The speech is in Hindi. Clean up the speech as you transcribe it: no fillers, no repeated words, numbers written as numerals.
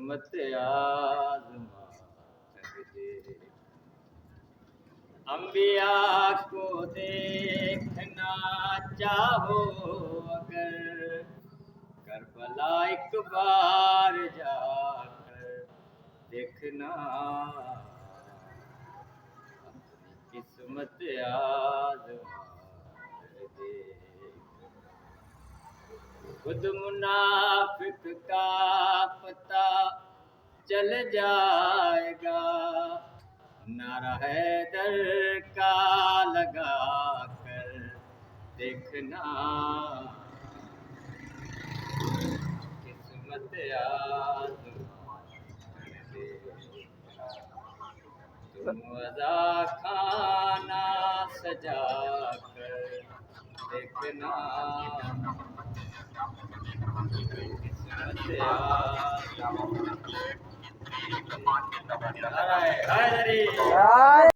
किस्मत आजमा कर दे। अंबिया को देखना चाहो अगर, करबला एक बार जाकर देखना, अपनी किस्मत आजमा कर दे। खुद मुनाफिक का पता चल जाएगा, नारा हैदर का लगा कर देखना, किस्मत आजमा कर दे। तुम अदा खाना सजा कर देखना, किस्मत आजमा।